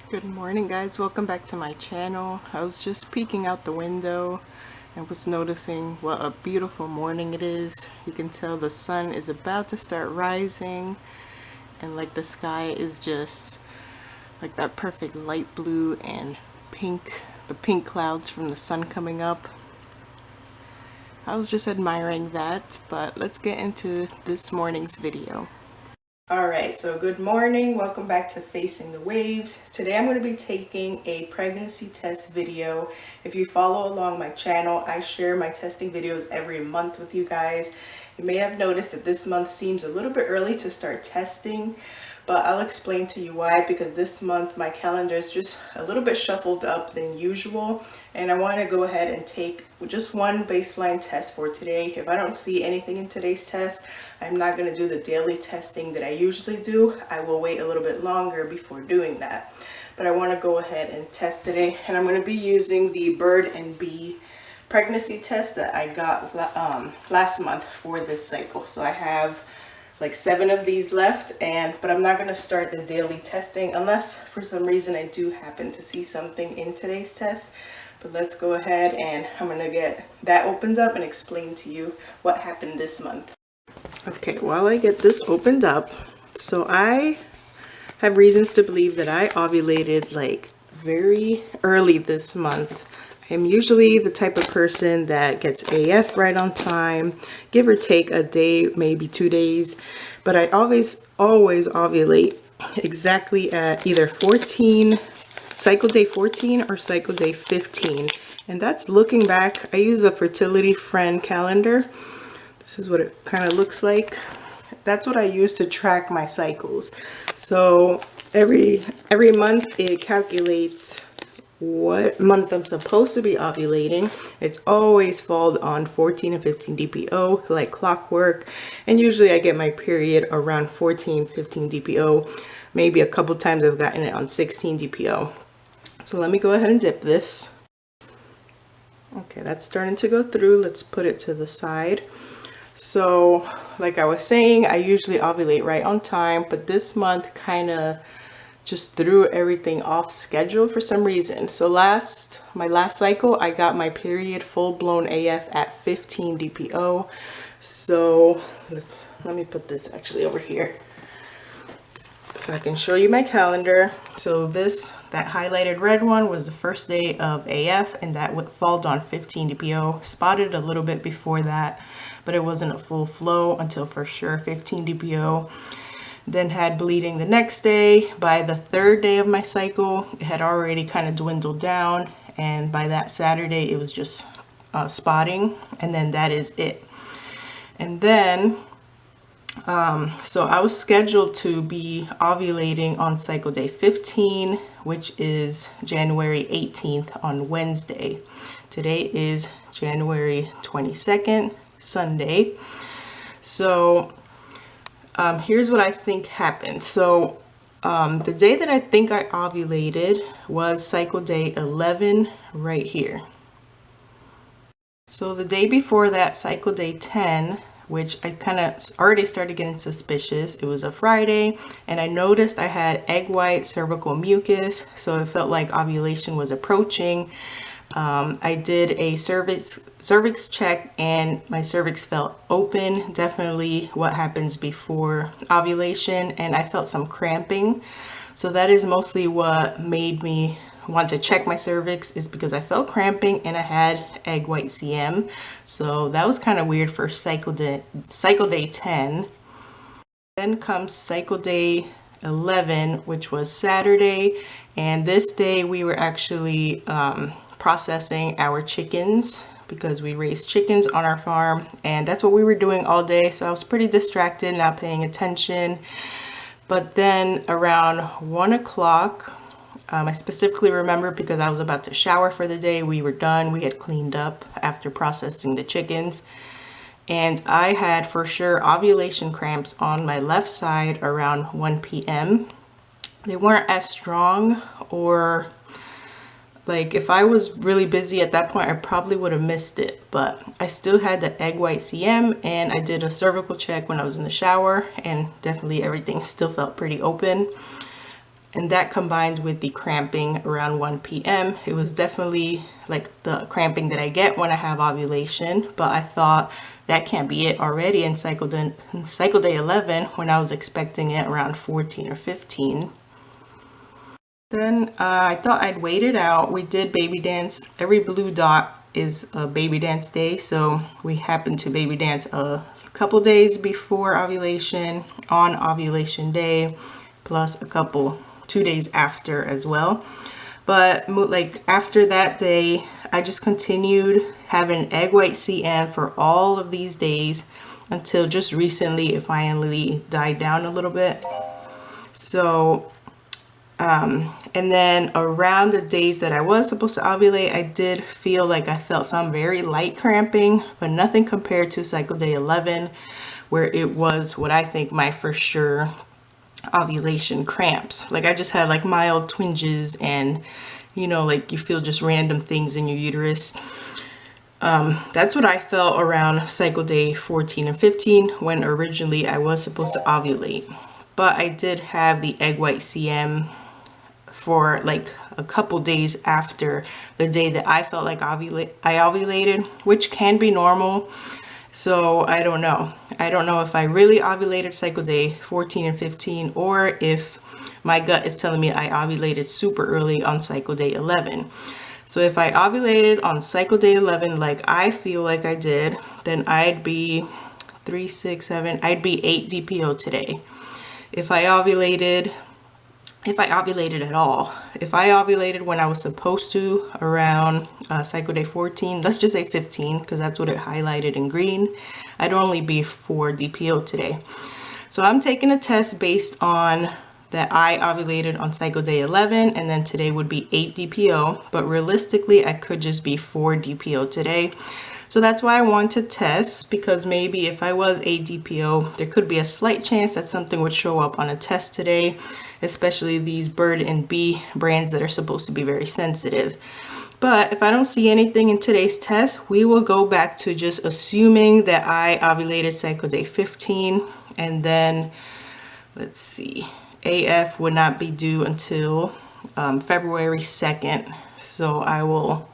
Good morning, guys. Welcome back to my channel. I was just peeking out the window and was noticing what a beautiful morning it is. You can tell the sun is about to start rising, and like the sky is just like that perfect light blue and pink, the pink clouds from the sun coming up. I was just admiring that, but let's get into this morning's video. Alright, so good morning. Welcome back to Facing the Waves. Today I'm going to be taking a pregnancy test video. If you follow along my channel, I share my testing videos every month with you guys. You may have noticed that this month seems a little bit early to start testing, but I'll explain to you why, because this month my calendar is just a little bit shuffled up than usual, and I want to go ahead and take just one baseline test for today. If I don't see anything in today's test, I'm not going to do the daily testing that I usually do. I will wait a little bit longer before doing that, but I want to go ahead and test today, and I'm going to be using the bird and bee pregnancy test that I got last month for this cycle. So I have like 7 of these left, but I'm not going to start the daily testing unless for some reason I do happen to see something in today's test. But let's go ahead and I'm going to get that opened up and explain to you what happened this month. Okay, while I get this opened up, so I have reasons to believe that I ovulated like very early this month. I'm usually the type of person that gets AF right on time, give or take a day, maybe 2 days, but I always ovulate exactly at either cycle day 14 or cycle day 15. And that's looking back. I use the Fertility Friend calendar. This is what it kind of looks like. That's what I use to track my cycles. So every month it calculates what month I'm supposed to be ovulating. It's always falls on 14 and 15 DPO like clockwork, and usually I get my period around 14-15 DPO. Maybe a couple times I've gotten it on 16 DPO. So let me go ahead and dip this. Okay, that's starting to go through. Let's put it to the side. So like I was saying, I usually ovulate right on time, but this month kind of just threw everything off schedule for some reason. So my last cycle, I got my period full-blown AF at 15 DPO. So let me put this actually over here so I can show you my calendar. So that highlighted red one was the first day of AF, and that would fall on 15 DPO. Spotted a little bit before that, but it wasn't a full flow until for sure 15 DPO. Then had bleeding the next day. By the 3rd day of my cycle, it had already kind of dwindled down, and by that Saturday it was just spotting, and then that is it. And then so I was scheduled to be ovulating on cycle day 15, which is January 18th on Wednesday. Today is January 22nd, Sunday. So here's what I think happened. So the day that I think I ovulated was cycle day 11 right here. So the day before that, cycle day 10, which I kind of already started getting suspicious. It was a Friday, and I noticed I had egg white cervical mucus, so it felt like ovulation was approaching. I did a cervix check, and my cervix felt open, definitely what happens before ovulation, and I felt some cramping. So that is mostly what made me want to check my cervix, is because I felt cramping and I had egg white CM. So that was kind of weird for cycle day 10. Then comes cycle day 11, which was Saturday, and this day we were actually processing our chickens because we raise chickens on our farm, and that's what we were doing all day. So I was pretty distracted, not paying attention. But then around 1 o'clock, I specifically remember because I was about to shower for the day. We were done. We had cleaned up after processing the chickens. And I had for sure ovulation cramps on my left side around 1 p.m. They weren't as strong, or like if I was really busy at that point, I probably would have missed it. But I still had the egg white CM, and I did a cervical check when I was in the shower, and definitely everything still felt pretty open. and that combined with the cramping around 1 p.m. It was definitely like the cramping that I get when I have ovulation, but I thought that can't be it already in cycle day 11 when I was expecting it around 14 or 15. Then I thought I'd wait it out. We did baby dance. Every blue dot is a baby dance day, so we happened to baby dance a couple days before ovulation, on ovulation day, plus a couple 2 days after as well. But like after that day, I just continued having egg white CM for all of these days until just recently it finally died down a little bit. So and then around the days that I was supposed to ovulate, I did feel like I felt some very light cramping, but nothing compared to cycle day 11, where it was what I think my for sure ovulation cramps. Like I just had like mild twinges and, you know, like you feel just random things in your uterus. That's what I felt around cycle day 14 and 15 when originally I was supposed to ovulate. But I did have the egg white CM for like a couple days after the day that I felt like I ovulated, which can be normal. So I don't know. I don't know if I really ovulated cycle day 14 and 15 or if my gut is telling me I ovulated super early on cycle day 11. So if I ovulated on cycle day 11 like I feel like I did, then I'd be 3, 6, 7, I'd be 8 DPO today. If I ovulated at all, if I ovulated when I was supposed to around cycle day 14, let's just say 15 because that's what it highlighted in green, I'd only be 4 DPO today. So I'm taking a test based on that I ovulated on cycle day 11 and then today would be 8 DPO, but realistically I could just be 4 DPO today. So that's why I want to test, because maybe if I was 8 DPO, there could be a slight chance that something would show up on a test today, especially these bird and bee brands that are supposed to be very sensitive. But if I don't see anything in today's test, we will go back to just assuming that I ovulated cycle day 15, and then let's see, AF would not be due until February 2nd. So I will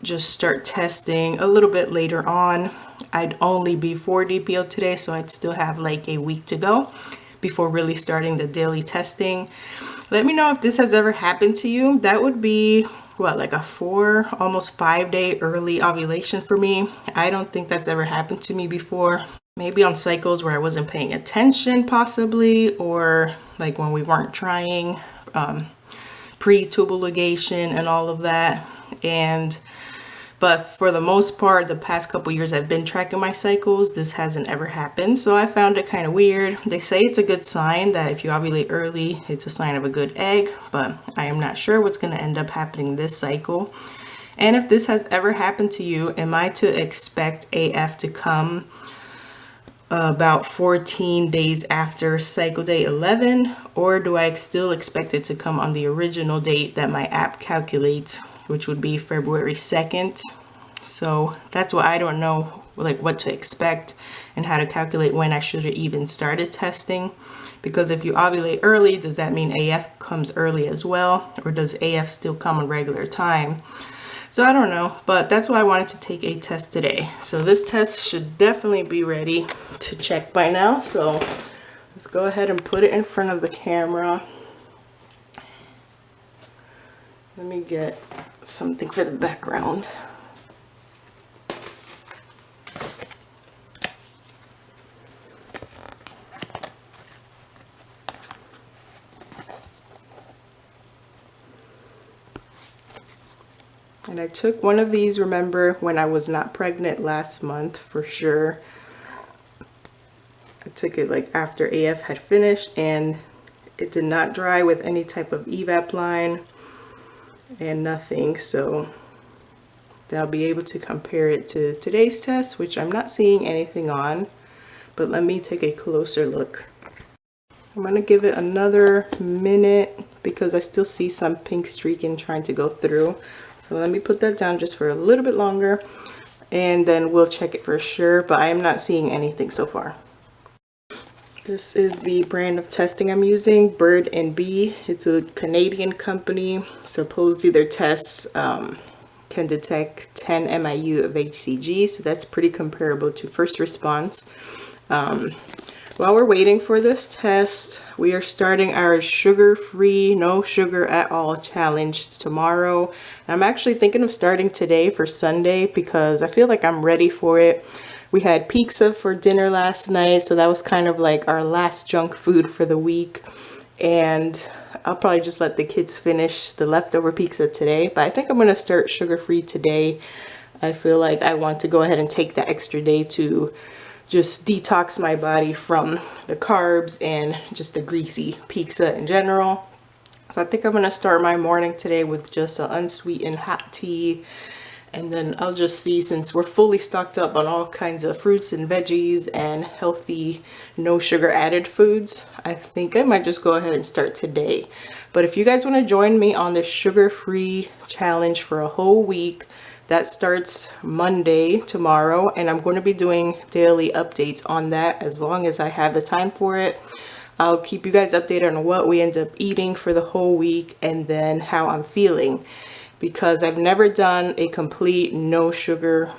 just start testing a little bit later on. I'd only be 4 DPO today, so I'd still have like a week to go before really starting the daily testing. Let me know if this has ever happened to you. That would be what, like a 4, almost 5 day early ovulation for me. I don't think that's ever happened to me before. Maybe on cycles where I wasn't paying attention possibly, or like when we weren't trying pre-tubal ligation and all of that. But for the most part, the past couple years I've been tracking my cycles, this hasn't ever happened. So I found it kind of weird. They say it's a good sign that if you ovulate early, it's a sign of a good egg, but I am not sure what's going to end up happening this cycle. And if this has ever happened to you, am I to expect AF to come about 14 days after cycle day 11, or do I still expect it to come on the original date that my app calculates, which would be February 2nd. So that's why I don't know like what to expect and how to calculate when I should have even started testing. Because if you ovulate early, does that mean AF comes early as well? Or does AF still come on regular time? So I don't know, but that's why I wanted to take a test today. So this test should definitely be ready to check by now. So let's go ahead and put it in front of the camera. Let me get something for the background. And I took one of these, remember, when I was not pregnant last month for sure. I took it like after AF had finished, and it did not dry with any type of evap line and nothing. So they'll be able to compare it to today's test, which I'm not seeing anything on, but let me take a closer look. I'm going to give it another minute because I still see some pink streaking trying to go through. So let me put that down just for a little bit longer and then we'll check it for sure, but I am not seeing anything so far. This is the brand of testing I'm using, Bird and Bee. It's a Canadian company. Supposedly their tests can detect 10 MIU of HCG, so that's pretty comparable to first response. While we're waiting for this test, we are starting our sugar-free, no sugar at all challenge tomorrow. I'm actually thinking of starting today for Sunday because I feel like I'm ready for it. We had pizza for dinner last night, so that was kind of like our last junk food for the week. And I'll probably just let the kids finish the leftover pizza today, but I think I'm gonna start sugar-free today. I feel like I want to go ahead and take that extra day to just detox my body from the carbs and just the greasy pizza in general. So I think I'm gonna start my morning today with just an unsweetened hot tea, and then I'll just see, since we're fully stocked up on all kinds of fruits and veggies and healthy, no sugar added foods, I think I might just go ahead and start today. But if you guys want to join me on this sugar-free challenge for a whole week, that starts Monday, tomorrow, and I'm going to be doing daily updates on that as long as I have the time for it. I'll keep you guys updated on what we end up eating for the whole week and then how I'm feeling, because I've never done a complete no sugar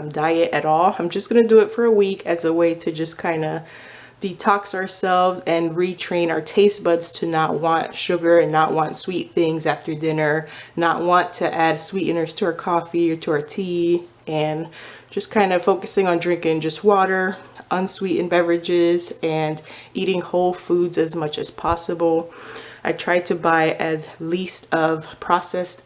diet at all. I'm just going to do it for a week as a way to just kind of detox ourselves and retrain our taste buds to not want sugar and not want sweet things after dinner, not want to add sweeteners to our coffee or to our tea, and just kind of focusing on drinking just water, unsweetened beverages, and eating whole foods as much as possible. I try to buy as least of processed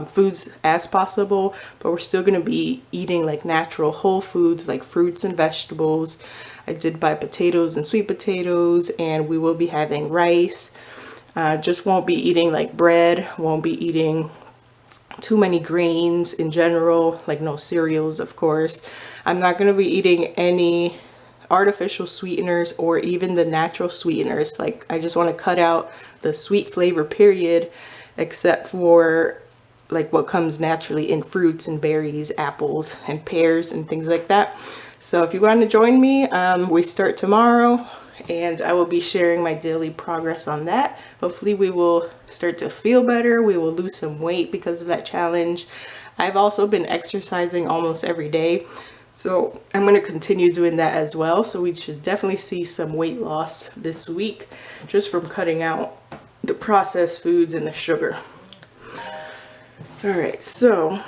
foods as possible, but we're still going to be eating like natural whole foods like fruits and vegetables. I did buy potatoes and sweet potatoes, and we will be having rice. Just won't be eating like bread, won't be eating too many grains in general, like no cereals, of course. I'm not going to be eating any artificial sweeteners or even the natural sweeteners. Like, I just want to cut out the sweet flavor period, except for like what comes naturally in fruits and berries, apples and pears and things like that. So if you want to join me, we start tomorrow, and I will be sharing my daily progress on that. Hopefully we will start to feel better. We will lose some weight because of that challenge. I've also been exercising almost every day, so I'm going to continue doing that as well. So we should definitely see some weight loss this week just from cutting out the processed foods and the sugar. All right, so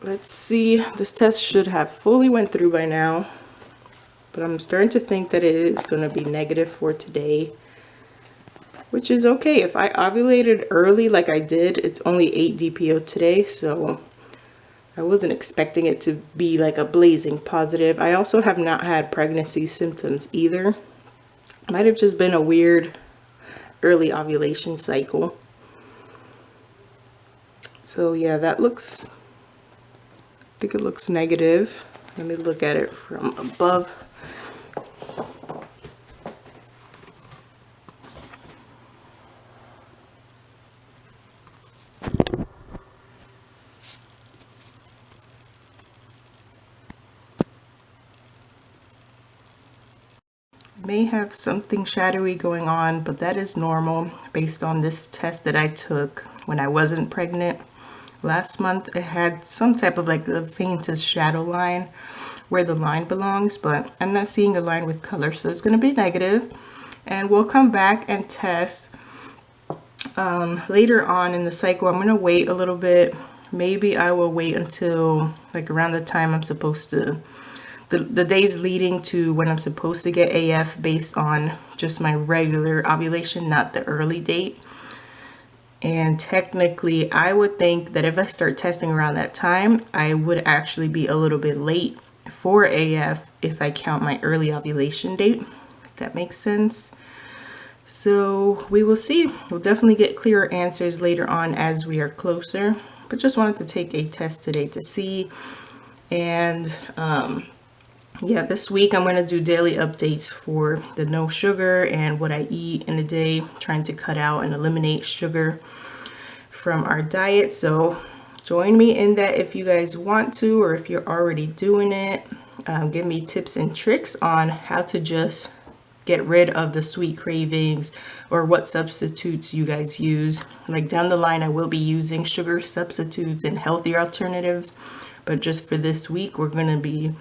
let's see. This test should have fully went through by now, but I'm starting to think that it is going to be negative for today, which is okay. If I ovulated early like I did, it's only 8 DPO today, so I wasn't expecting it to be like a blazing positive. I also have not had pregnancy symptoms either. Might have just been a weird early ovulation cycle. So yeah, that looks, I think it looks negative. Let me look at it from above. May have something shadowy going on, but that is normal based on this test that I took when I wasn't pregnant. Last month it had some type of like the faintest shadow line where the line belongs, but I'm not seeing a line with color, so it's going to be negative. And we'll come back and test later on in the cycle. I'm going to wait a little bit. Maybe I will wait until like around the time I'm supposed to, the days leading to when I'm supposed to get AF, based on just my regular ovulation, not the early date. And technically, I would think that if I start testing around that time, I would actually be a little bit late for AF if I count my early ovulation date, if that makes sense. So we will see. We'll definitely get clearer answers later on as we are closer, but just wanted to take a test today to see. And yeah, this week I'm going to do daily updates for the no sugar and what I eat in a day, trying to cut out and eliminate sugar from our diet. So join me in that if you guys want to, or if you're already doing it. Give me tips and tricks on how to just get rid of the sweet cravings, or what substitutes you guys use. Like down the line, I will be using sugar substitutes and healthier alternatives, but just for this week, we're going to be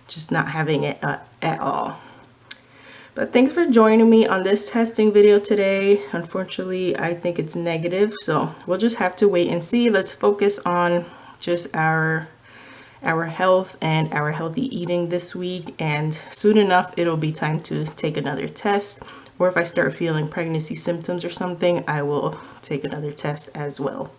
just not having it at all. But thanks for joining me on this testing video today. Unfortunately, I think it's negative, so we'll just have to wait and see. Let's focus on just our health and our healthy eating this week, and soon enough it'll be time to take another test, or if I start feeling pregnancy symptoms or something, I will take another test as well.